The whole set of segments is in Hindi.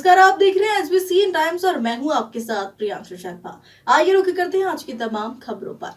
नमस्कार, आप देख रहे हैं एसबीसी टाइम्स और मैं हूं आपके साथ प्रियांशु शर्मा। आइए रुक करते हैं आज की तमाम खबरों पर।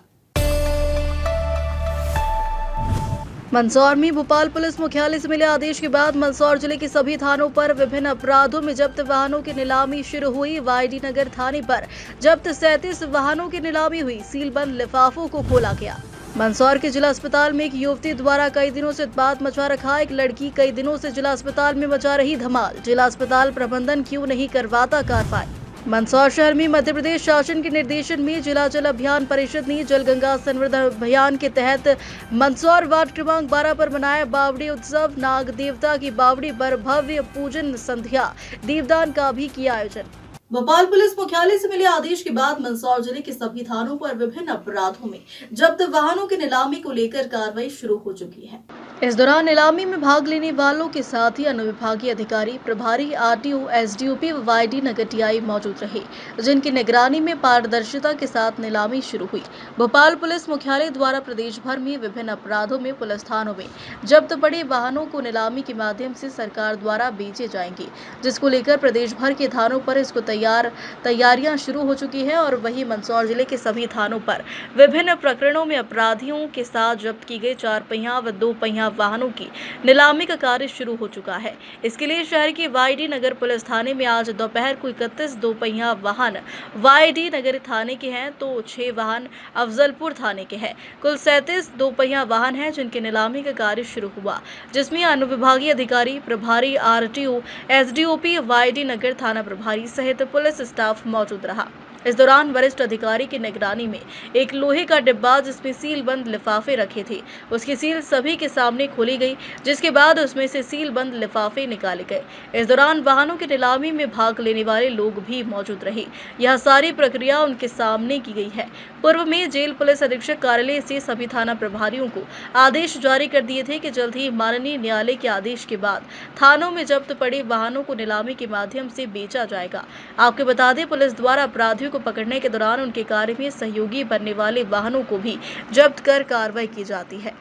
मंदसौर में भोपाल पुलिस मुख्यालय से मिले आदेश के बाद मंदसौर जिले के सभी थानों पर विभिन्न अपराधों में जब्त वाहनों की नीलामी शुरू हुई। वाईडी नगर थाने पर जब्त 37 वाहनों की नीलामी हुई। सीलबंद लिफाफों को खोला गया। मंदसौर के जिला अस्पताल में एक युवती द्वारा कई दिनों से उत्पात मचा रखा। एक लड़की कई दिनों से जिला अस्पताल में मचा रही धमाल। जिला अस्पताल प्रबंधन क्यों नहीं करवाता कार्रवाई। मंदसौर शहर में मध्य प्रदेश शासन के निर्देशन में जिला जल अभियान परिषद ने जल गंगा संवर्धन अभियान के तहत मंदसौर वार्ड क्रमांक 12 पर मनाया बावड़ी उत्सव। नाग देवता की बावड़ी पर भव्य पूजन संध्या दीपदान का भी किया आयोजन। भोपाल पुलिस मुख्यालय से मिले आदेश के बाद मंदसौर जिले के सभी थानों पर विभिन्न अपराधों में जब्त वाहनों की नीलामी को लेकर कार्रवाई शुरू हो चुकी है। इस दौरान नीलामी में भाग लेने वालों के साथ ही अनुविभागीय अधिकारी, प्रभारी आरटीओ, एसडीओपी व वाईडी नगर टीआई मौजूद रहे, जिनकी निगरानी में पारदर्शिता के साथ नीलामी शुरू हुई। भोपाल पुलिस मुख्यालय द्वारा प्रदेश भर में विभिन्न अपराधों में पुलिस थानों में जब्त पड़े वाहनों को नीलामी के माध्यम से सरकार द्वारा बेचे जाएंगे, जिसको लेकर प्रदेश भर के थानों पर इसको तैयारियां शुरू हो चुकी है। और वहीं मंदसौर जिले के सभी थानों पर विभिन्न प्रकरणों में अपराधियों के साथ जब्त की गई 4 पहिया व 2 पहिया वाहनों की नीलामी का कार्य शुरू हो चुका है। इसके लिए शहर के वाईडी नगर पुलिस थाने में आज दोपहर को 31 2 पहिया वाहन वाईडी नगर थाने के हैं, तो 6 वाहन अफजलपुर थाने के हैं। कुल 37 2 पहिया वाहन हैं, जिनकी नीलामी का कार्य शुरू हुआ, जिसमें अनुविभागीय अधिकारी, प्रभारी आरटीओ, एसडीओपी, वाईडी नगर थाना प्रभारी सहित पुलिस स्टाफ मौजूद रहा। इस दौरान वरिष्ठ अधिकारी की निगरानी में एक लोहे का डिब्बा जिसमें सीलबंद लिफाफे रखे थे, उसकी सील सभी के सामने खोली गई, जिसके बाद उसमें से सीलबंद लिफाफे निकाले गए। इस दौरान वाहनों की नीलामी में भाग लेने वाले लोग भी मौजूद रहे। यह सारी प्रक्रिया उनके सामने की गई है। पूर्व में जेल पुलिस अधीक्षक कार्यालय से सभी थाना प्रभारियों को आदेश जारी कर दिए थे कि जल्द ही माननीय न्यायालय के आदेश के बाद थानों में जब्त पड़े वाहनों को नीलामी के माध्यम से बेचा जाएगा। आपको बता दें, पुलिस द्वारा अपराधियों को पकड़ने के दौरान उनके कार्य में सहयोगी बनने वाले वाहनों को भी जब्त कर कार्रवाई की जाती है।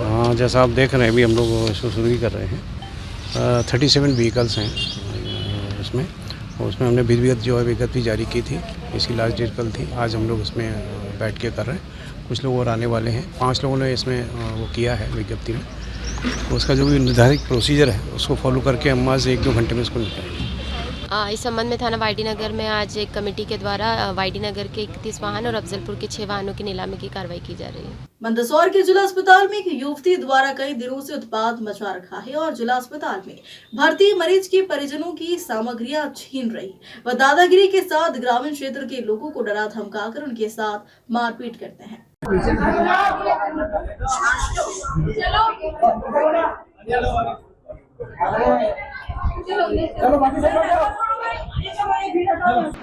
हाँ, जैसा आप देख रहे हैं, अभी हम लोग शुरू कर रहे हैं। 37 व्हीकल्स हैं उसमें हमने विधिवत जो है विगत भी जारी की थी। इसकी लास्ट डेट कल थी। आज हम लोग इसमें बैठ के कर रहे हैं। कुछ लोग और आने वाले हैं। 5 लोगों ने इसमें वो किया है विज्ञप्ति में। तो उसका जो भी निर्धारित प्रोसीजर है उसको फॉलो करके हम आज 1-2 घंटे में इसको निपटाएंगे। इस संबंध में थाना वाईडी नगर में आज एक कमेटी के द्वारा वाईडी नगर के 31 वाहन और अफजलपुर के 6 वाहनों की नीलामी की कार्रवाई की जा रही है। मंदसौर के जिला अस्पताल में एक युवती द्वारा कई दिनों से उत्पात मचा रखा है और जिला अस्पताल में भर्ती मरीज के परिजनों की सामग्रियां छीन रही व दादागिरी के साथ ग्रामीण क्षेत्र के लोगों को डरा धमकाकर उनके साथ मारपीट करते हैं।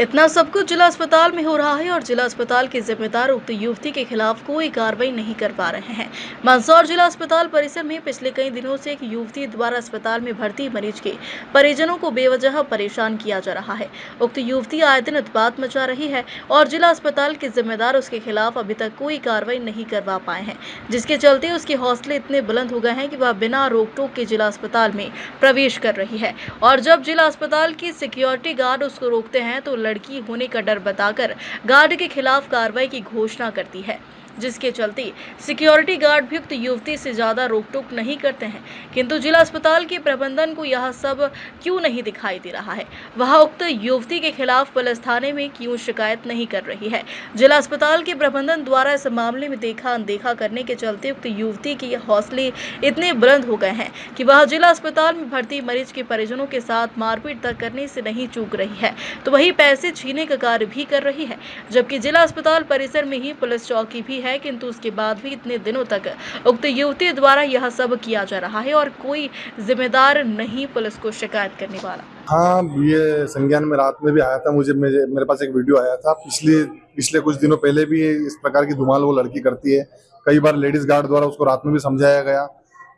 इतना सब कुछ जिला अस्पताल में हो रहा है और जिला अस्पताल के जिम्मेदार उक्त युवती के खिलाफ कोई कार्रवाई नहीं कर पा रहे हैं। मंदसौर जिला अस्पताल परिसर में पिछले कई दिनों से एक युवती द्वारा अस्पताल में भर्ती मरीज के परिजनों को बेवजह परेशान किया जा रहा है। उक्त युवती आए दिन उत्पात मचा रही है और जिला अस्पताल के जिम्मेदार उसके खिलाफ अभी तक कोई कार्रवाई नहीं करवा पाए हैं, जिसके चलते उसके हौसले इतने बुलंद हो गए हैं कि वह बिना रोक टोक के जिला अस्पताल में प्रवेश कर रही है। और जब जिला अस्पताल की सिक्योरिटी गार्ड उसको रोकते हैं तो लड़की होने का डर बताकर गार्ड के खिलाफ कार्रवाई की घोषणा करती है, जिसके चलते सिक्योरिटी गार्ड भी उक्त युवती से ज्यादा रोक टोक नहीं करते हैं। किंतु जिला अस्पताल के प्रबंधन को यह सब क्यों नहीं दिखाई दे रहा है? वह उक्त युवती के खिलाफ पुलिस थाने में क्यों शिकायत नहीं कर रही है? जिला अस्पताल के प्रबंधन द्वारा इस मामले में देखा अनदेखा करने के चलते उक्त युवती के हौसले इतने बुलंद हो गए हैं कि वह जिला अस्पताल में भर्ती मरीज के परिजनों के साथ मारपीट तक करने से नहीं चूक रही है, तो वही पैसे छीनने का कार्य भी कर रही है। जबकि जिला अस्पताल परिसर में ही पुलिस चौकी भी है, किंतु उसके बाद भी इतने दिनों तक उक्त युवती द्वारा यह सब किया जा रहा है और कोई जिम्मेदार नहीं पुलिस को शिकायत करने वाला। हाँ, ये संज्ञान में रात में भी आया था। मेरे पास एक वीडियो आया था पिछले कुछ दिनों पहले भी। इस प्रकार की धुमाल वो लड़की करती है। कई बार लेडीज गार्ड द्वारा उसको रात में भी समझाया गया।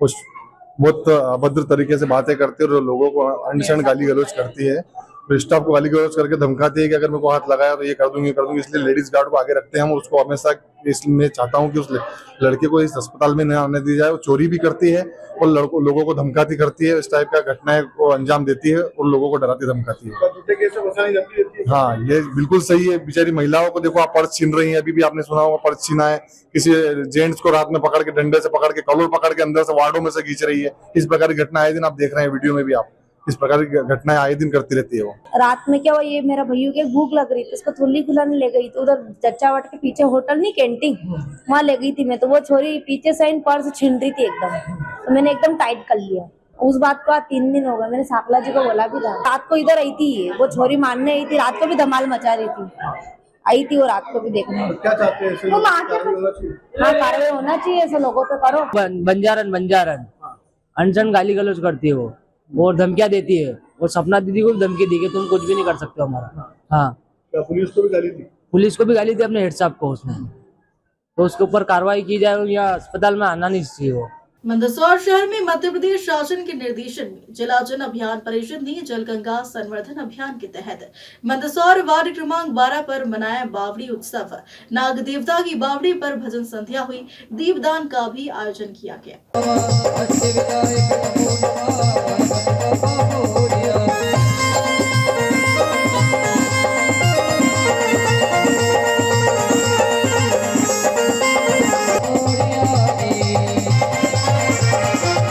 बहुत अभद्र तरीके से बातें करती है और लोगों को अनशन गाली गलौज करती है। स्टाफ को गाली गलौज करके धमकाती है कि अगर मेरे को हाथ लगाया तो ये कर दूंगी, इसलिए लेडीज गार्ड को आगे रखते हैं हम। उसको हमेशा इसलिए चाहता हूँ कि उस लड़के को इस अस्पताल में न आने दी जाए। वो चोरी भी करती है और लोगों को धमकाती करती है, इस टाइप का घटनाएं को अंजाम देती है और लोगों को डराती धमकाती है। हाँ, ये बिल्कुल सही है। बेचारी महिलाओं को देखो, आप पर्स छीन रही हैं, अभी भी आपने सुना होगा पर्स छीना है। किसी जेंट्स को रात में पकड़ के डंडे से पकड़ के कॉलर पकड़ के अंदर से वार्डों में से खींच रही है। इस प्रकार की घटना आए दिन आप देख रहे हैं वीडियो में भी, आप इस प्रकार की घटनाएं आए दिन करती रहती है वो। रात में क्या हुआ, ये मेरा भैया के भूख लग रही थी, उसको थोड़ी खिलाने ले गई तो उधर चच्चावट के पीछे होटल नहीं कैंटीन, वहाँ ले गई थी मैं। तो वो छोरी पीछे से पर्स छीन रही थी एकदम, तो मैंने एकदम टाइट कर लिया। उस बात को आज 3 दिन हो गए। मैंने साकला जी को बोला भी था। रात को इधर आई थी वो छोरी, मानने आई थी, रात को भी धमाल मचा रही थी, आई थी वो रात को भी देखने। क्या चाहते हैं? हाँ, कार्रवाई होना चाहिए, ऐसे लोगों पे करो। बंजारन अनशन गाली गलौज करती है वो, और धमकियां देती है। और सपना दीदी को भी धमकी दी कि तुम कुछ भी नहीं कर सकते हो हमारा। हाँ, पुलिस को भी गाली दी? पुलिस को भी गाली दी अपने हेड साहब को उसमें। तो उसके ऊपर कार्रवाई की जाए, या अस्पताल में आना नहीं चाहिए वो। मंदसौर शहर में मध्य प्रदेश शासन के निर्देशन में जिला जन अभियान परिषद ने जल गंगा संवर्धन अभियान के तहत मंदसौर वार्ड क्रमांक 12 पर मनाया बावड़ी उत्सव। नाग देवता की बावड़ी पर भजन संध्या हुई, दीपदान का भी आयोजन किया गया।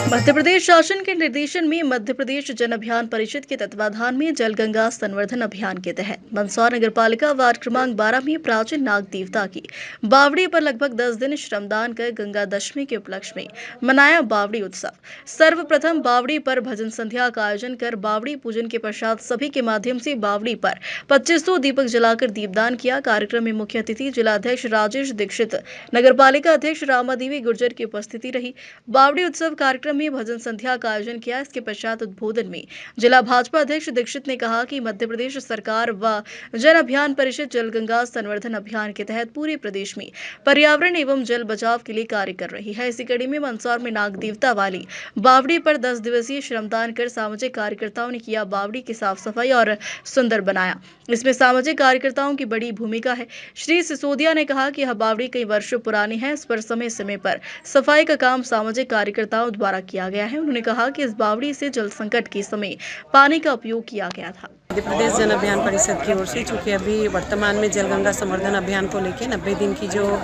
मध्य प्रदेश शासन के निर्देशन में मध्य प्रदेश जन अभियान परिषद के तत्वाधान में जल गंगा संवर्धन अभियान के तहत मंदसौर नगर पालिका वार्ड क्रमांक 12 में प्राचीन नाग देवता की बावड़ी पर लगभग 10 दिन श्रमदान कर गंगा दशमी के उपलक्ष्य में मनाया बावड़ी उत्सव। सर्वप्रथम बावड़ी पर भजन संध्या का आयोजन कर बावड़ी पूजन के पश्चात सभी के माध्यम से बावड़ी पर 2500 दीपक जलाकर दीपदान किया। कार्यक्रम में मुख्य अतिथि जिलाध्यक्ष राजेश दीक्षित, नगर पालिका अध्यक्ष रामा देवी गुर्जर की उपस्थिति रही। बावड़ी उत्सव कार्यक्रम में भजन संध्या का आयोजन किया। इसके पश्चात उद्बोधन में जिला भाजपा अध्यक्ष दीक्षित ने कहा कि मध्य प्रदेश सरकार व जन अभियान परिषद जल गंगा संवर्धन अभियान के तहत पूरे प्रदेश में पर्यावरण एवं जल बचाव के लिए कार्य कर रही है। इसी कड़ी में मंदसौर में नाग देवता वाली बावड़ी पर 10 दिवसीय श्रमदान कर सामाजिक कार्यकर्ताओं ने किया बावड़ी की साफ सफाई और सुंदर बनाया। इसमें सामाजिक कार्यकर्ताओं की बड़ी भूमिका है। श्री सिसोदिया ने कहा कि यह बावड़ी कई वर्षों पुरानी है, इस पर समय समय पर सफाई का काम सामाजिक कार्यकर्ताओं द्वारा किया गया है। उन्होंने कहा कि इस बावड़ी से जल संकट के समय पानी का उपयोग किया गया था। मध्य प्रदेश जन अभियान परिषद की ओर से चूँकि अभी वर्तमान में जल गंगा संवर्धन अभियान को लेकर 90 दिन की जो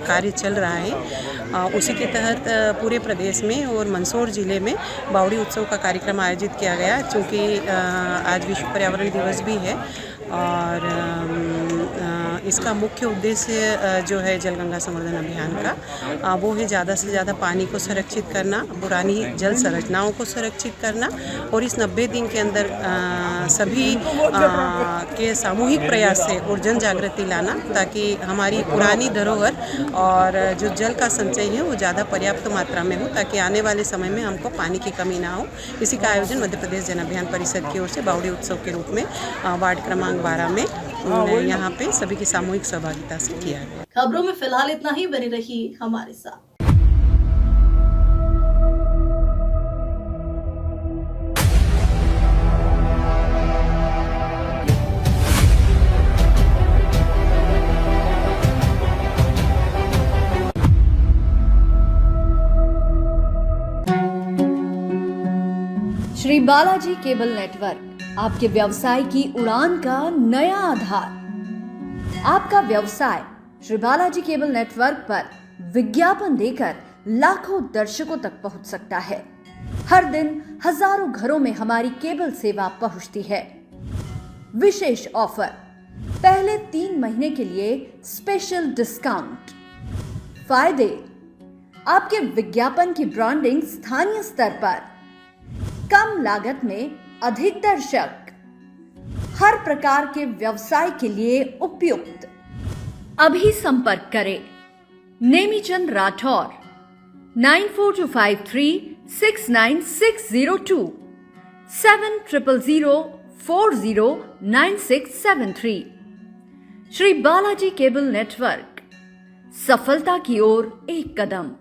कार्य चल रहा है, उसी के तहत पूरे प्रदेश में और मंदसौर जिले में बावड़ी उत्सव का कार्यक्रम आयोजित किया गया। चूँकि आज विश्व पर्यावरण दिवस भी है और इसका मुख्य उद्देश्य जो है जल गंगा संवर्धन अभियान का वो है ज़्यादा से ज़्यादा पानी को संरक्षित करना, पुरानी जल संरचनाओं को संरक्षित करना और इस 90 दिन के अंदर सभी के सामूहिक प्रयास से और जन जागृति लाना, ताकि हमारी पुरानी धरोहर और जो जल का संचय है वो ज़्यादा पर्याप्त मात्रा में हो, ताकि आने वाले समय में हमको पानी की कमी ना हो। इसी का आयोजन मध्य प्रदेश जन अभियान परिषद की ओर से बावड़ी उत्सव के रूप में वार्ड क्रमांक 12 में यहाँ पे सभी की सामूहिक सहभागिता से किया गया। खबरों में फिलहाल इतना ही, बनी रही हमारे साथ। श्री बालाजी केबल नेटवर्क आपके व्यवसाय की उड़ान का नया आधार। आपका व्यवसाय श्री बालाजी केबल नेटवर्क पर विज्ञापन देकर लाखों दर्शकों तक पहुंच सकता है। हर दिन हजारों घरों में हमारी केबल सेवा पहुंचती है। विशेष ऑफर, पहले 3 महीने के लिए स्पेशल डिस्काउंट। फायदे, आपके विज्ञापन की ब्रांडिंग स्थानीय स्तर पर, कम लागत में अधिक दर्शक, हर प्रकार के व्यवसाय के लिए उपयुक्त। अभी संपर्क करें नेमीचंद राठौर 9425369602 7000409673। श्री बालाजी केबल नेटवर्क, सफलता की ओर एक कदम।